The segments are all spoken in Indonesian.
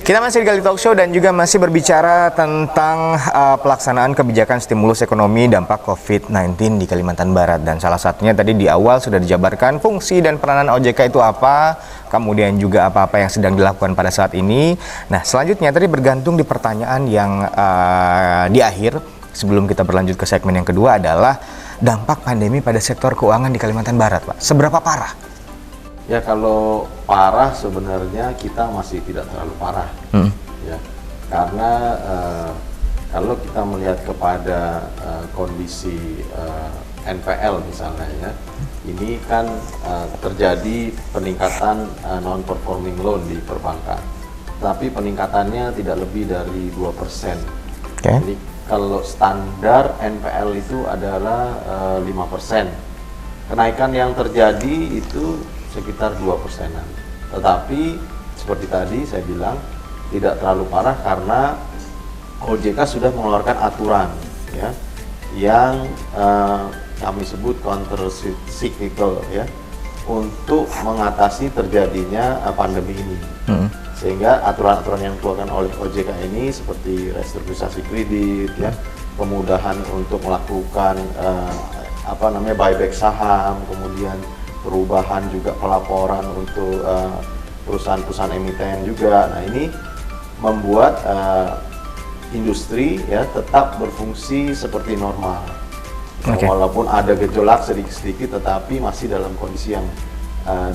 Kita masih di Gali Talk Show dan juga masih berbicara tentang pelaksanaan kebijakan stimulus ekonomi dampak COVID-19 di Kalimantan Barat. Dan salah satunya tadi di awal sudah dijabarkan fungsi dan peranan OJK itu apa, kemudian juga apa-apa yang sedang dilakukan pada saat ini. Nah, selanjutnya tadi bergantung di pertanyaan yang di akhir, sebelum kita berlanjut ke segmen yang kedua adalah dampak pandemi pada sektor keuangan di Kalimantan Barat, Pak. Seberapa parah? Ya, kalau parah sebenarnya kita masih tidak terlalu parah, ya, karena kalau kita melihat kepada kondisi NPL misalnya, ya, ini kan terjadi peningkatan non-performing loan di perbankan, tapi peningkatannya tidak lebih dari 2%. Okay. Jadi kalau standar NPL itu adalah 5%, kenaikan yang terjadi itu sekitar 2%-an. Tetapi seperti tadi saya bilang tidak terlalu parah karena OJK sudah mengeluarkan aturan, ya, yang kami sebut counter cyclical, ya, untuk mengatasi terjadinya pandemi ini. Sehingga aturan-aturan yang dikeluarkan oleh OJK ini seperti restrukturisasi kredit, ya, kemudahan untuk melakukan buyback saham, kemudian perubahan juga pelaporan untuk perusahaan-perusahaan emiten juga. Nah, ini membuat industri, ya, tetap berfungsi seperti normal. Okay. Walaupun ada gejolak sedikit-sedikit, tetapi masih dalam kondisi yang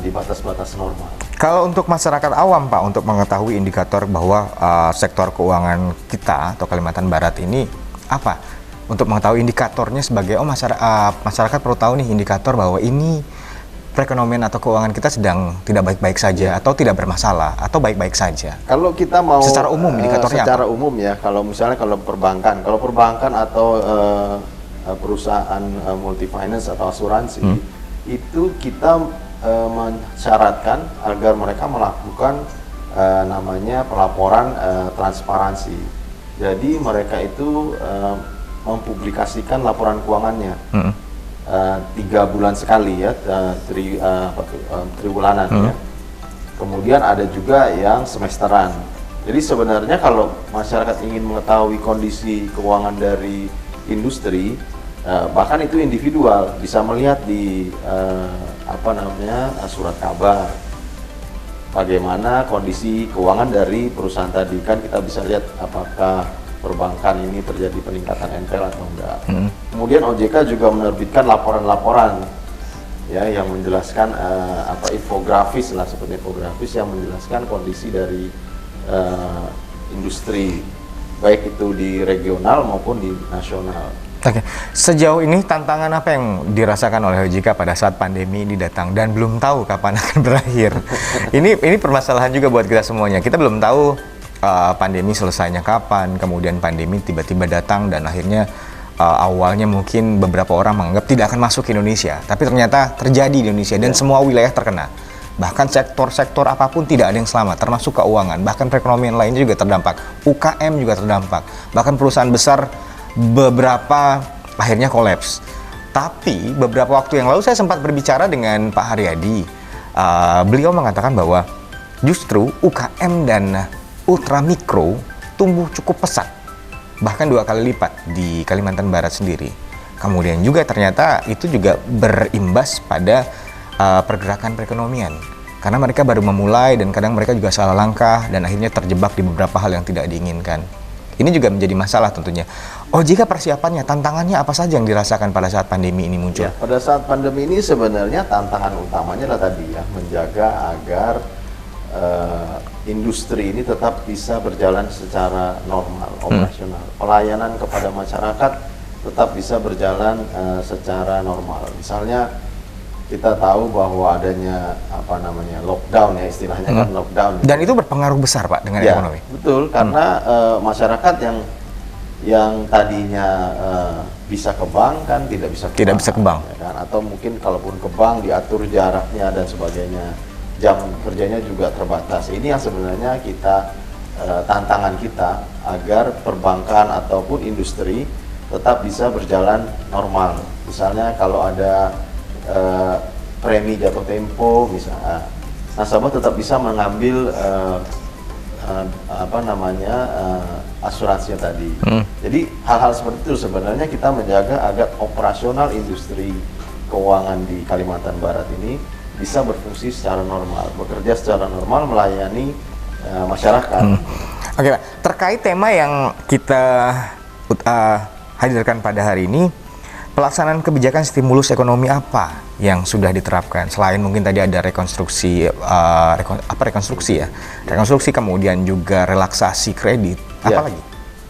di batas-batas normal. Kalau untuk masyarakat awam, Pak, untuk mengetahui indikator bahwa sektor keuangan kita atau Kalimantan Barat ini apa? Untuk mengetahui indikatornya sebagai masyarakat perlu tahu nih indikator bahwa ini perekonomian atau keuangan kita sedang tidak baik-baik saja, atau tidak bermasalah, atau baik-baik saja. Kalau kita mau secara umum indikatornya secara apa? Umum, ya, kalau misalnya kalau perbankan atau perusahaan multi-finance atau asuransi, itu kita mensyaratkan agar mereka melakukan namanya pelaporan transparansi. Jadi mereka itu mempublikasikan laporan keuangannya 3 bulan sekali, ya, triwulanan, ya. Kemudian ada juga yang semesteran. Jadi sebenarnya kalau masyarakat ingin mengetahui kondisi keuangan dari industri, bahkan itu individual, bisa melihat di surat kabar bagaimana kondisi keuangan dari perusahaan tadi. Kan kita bisa lihat apakah perbankan ini terjadi peningkatan NPL atau enggak. Kemudian OJK juga menerbitkan laporan-laporan, ya, yang menjelaskan infografis lah, seperti infografis yang menjelaskan kondisi dari industri, baik itu di regional maupun di nasional. Oke, sejauh ini tantangan apa yang dirasakan oleh OJK pada saat pandemi ini datang dan belum tahu kapan akan berakhir? Ini permasalahan juga buat kita semuanya. Kita belum tahu pandemi selesainya kapan, kemudian pandemi tiba-tiba datang dan akhirnya awalnya mungkin beberapa orang menganggap tidak akan masuk ke Indonesia, tapi ternyata terjadi di Indonesia dan semua wilayah terkena. Bahkan sektor-sektor apapun tidak ada yang selamat, termasuk keuangan, bahkan perekonomian lainnya juga terdampak. UKM juga terdampak, bahkan perusahaan besar beberapa akhirnya kolaps. Tapi beberapa waktu yang lalu saya sempat berbicara dengan Pak Haryadi. Beliau mengatakan bahwa justru UKM dan ultramikro tumbuh cukup pesat, bahkan 2 kali lipat di Kalimantan Barat sendiri. Kemudian juga ternyata itu juga berimbas pada pergerakan perekonomian, karena mereka baru memulai dan kadang mereka juga salah langkah dan akhirnya terjebak di beberapa hal yang tidak diinginkan. Ini juga menjadi masalah tentunya. OJK persiapannya, tantangannya apa saja yang dirasakan pada saat pandemi ini muncul? Ya, pada saat pandemi ini sebenarnya tantangan utamanya adalah tadi, ya, menjaga agar industri ini tetap bisa berjalan secara normal, operasional. Pelayanan kepada masyarakat tetap bisa berjalan secara normal. Misalnya kita tahu bahwa adanya lockdown, ya, istilahnya kan lockdown. Dan itu berpengaruh besar, Pak, dengan ekonomi. Betul, karena masyarakat yang tadinya bisa ke bank kan tidak bisa ke bank, ya kan? Atau mungkin kalaupun ke bank diatur jaraknya dan sebagainya, jam kerjanya juga terbatas. Ini yang sebenarnya tantangan kita agar perbankan ataupun industri tetap bisa berjalan normal. Misalnya kalau ada premi jatuh tempo, misalnya nasabah tetap bisa mengambil asuransinya tadi. Jadi hal-hal seperti itu sebenarnya kita menjaga agar operasional industri keuangan di Kalimantan Barat ini bisa berfungsi secara normal, bekerja secara normal, melayani masyarakat. Oke Pak, terkait tema yang kita hadirkan pada hari ini, pelaksanaan kebijakan stimulus ekonomi apa yang sudah diterapkan? Selain mungkin tadi ada rekonstruksi, rekonstruksi kemudian juga relaksasi kredit, apa lagi?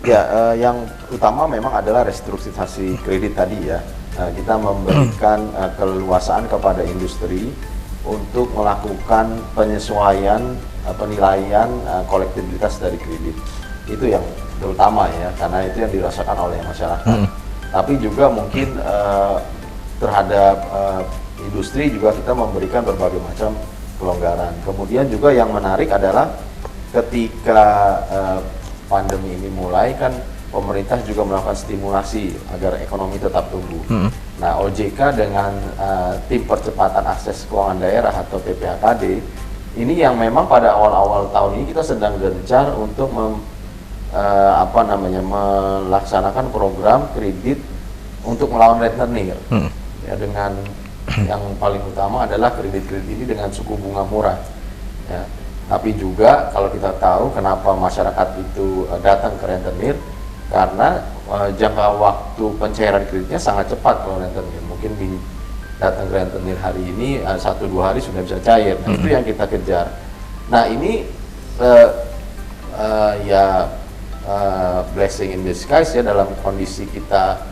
Ya, yang utama memang adalah restrukturisasi kredit tadi ya. Kita memberikan keleluasaan kepada industri untuk melakukan penyesuaian penilaian kolektibilitas dari kredit. Itu yang terutama ya, karena itu yang dirasakan oleh masyarakat. Tapi juga mungkin terhadap industri juga kita memberikan berbagai macam pelonggaran. Kemudian juga yang menarik adalah ketika pandemi ini mulai kan pemerintah juga melakukan stimulasi agar ekonomi tetap tumbuh. Nah, OJK dengan tim percepatan akses keuangan daerah atau PPAKD ini yang memang pada awal-awal tahun ini kita sedang gencar untuk melaksanakan program kredit untuk melawan rentenir. Ya, dengan yang paling utama adalah kredit-kredit ini dengan suku bunga murah. Ya. Tapi juga kalau kita tahu kenapa masyarakat itu datang ke rentenir, karena jangka waktu pencairan kreditnya sangat cepat kalau rentenir. Mungkin datang ke rentenir hari ini 1-2 hari sudah bisa cair. Nah, itu yang kita kejar. Nah, ini blessing in disguise ya dalam kondisi kita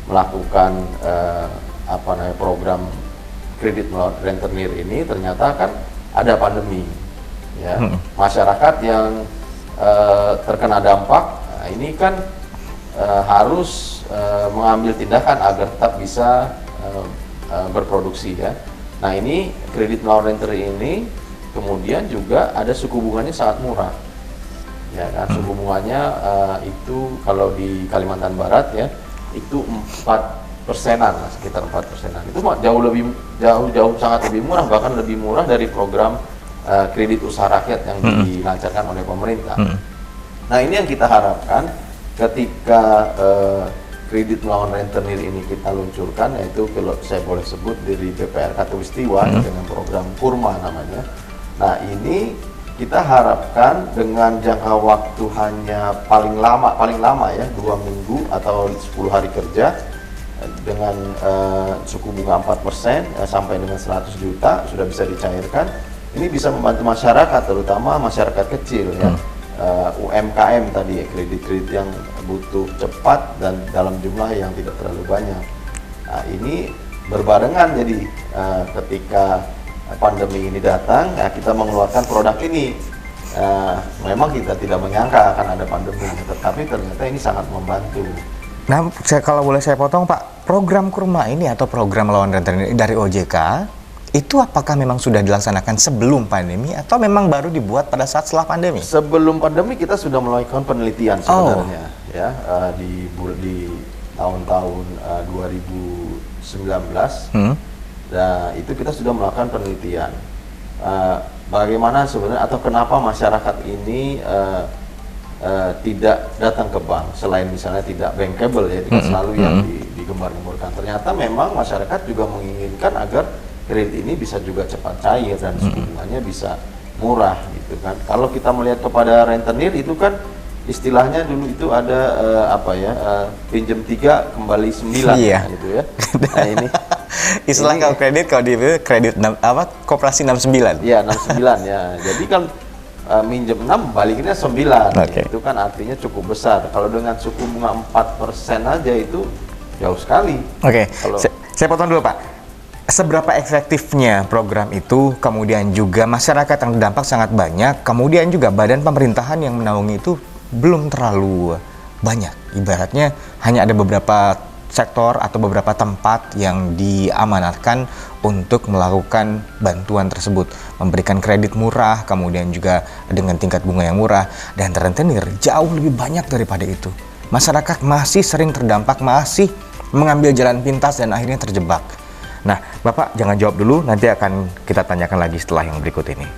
melakukan program kredit melawan rentenir ini, ternyata kan ada pandemi. Ya, masyarakat yang terkena dampak, nah ini kan harus mengambil tindakan agar tetap bisa berproduksi ya. Nah, ini kredit melawan rentenir ini kemudian juga ada suku bunganya sangat murah. Ya kan, suku bunganya itu kalau di Kalimantan Barat ya itu 4%-an, sekitar 4%-an. Itu jauh sangat lebih murah, bahkan lebih murah dari program kredit usaha rakyat yang dilancarkan oleh pemerintah. Nah, ini yang kita harapkan ketika kredit melawan rentenir ini kita luncurkan, yaitu kalau saya boleh sebut dari BPR Katulistiwa dengan program Kurma namanya. Nah, ini kita harapkan dengan jangka waktu hanya paling lama ya 2 minggu atau 10 hari kerja dengan suku bunga 4% sampai dengan 100 juta sudah bisa dicairkan. Ini bisa membantu masyarakat, terutama masyarakat kecil ya, UMKM tadi ya, kredit-kredit yang butuh cepat dan dalam jumlah yang tidak terlalu banyak. Nah, ini berbarengan jadi ketika pandemi ini datang, ya kita mengeluarkan produk ini. Memang kita tidak menyangka akan ada pandemi, tetapi ternyata ini sangat membantu. Nah, kalau boleh saya potong Pak, program Kurma ini atau program melawan rentenir dari OJK itu apakah memang sudah dilaksanakan sebelum pandemi atau memang baru dibuat pada saat setelah pandemi? Sebelum pandemi kita sudah melakukan penelitian sebenarnya ya di tahun-tahun 2019. Nah, itu kita sudah melakukan penelitian bagaimana sebenarnya atau kenapa masyarakat ini tidak datang ke bank, selain misalnya tidak bankable ya, tidak selalu yang digembar-gemborkan. Ternyata memang masyarakat juga menginginkan agar kredit ini bisa juga cepat cair dan suku bunganya bisa murah gitu kan. Kalau kita melihat kepada rentenir itu kan istilahnya dulu itu ada pinjam 3 kembali 9 gitu ya. Nah, ini istilah kalau kredit, kalau di kredit koperasi 69. Iya, 69 ya. Jadi kan minjem 6 baliknya 9. Okay. Itu kan artinya cukup besar. Kalau dengan suku bunga 4% aja itu jauh sekali. Oke. Saya potong dulu Pak. Seberapa efektifnya program itu, kemudian juga masyarakat yang terdampak sangat banyak, kemudian juga badan pemerintahan yang menaungi itu belum terlalu banyak. Ibaratnya hanya ada beberapa sektor atau beberapa tempat yang diamanatkan untuk melakukan bantuan tersebut, memberikan kredit murah, kemudian juga dengan tingkat bunga yang murah, dan rentenir jauh lebih banyak daripada itu. Masyarakat masih sering terdampak, masih mengambil jalan pintas dan akhirnya terjebak. Nah, Bapak jangan jawab dulu, nanti akan kita tanyakan lagi setelah yang berikut ini.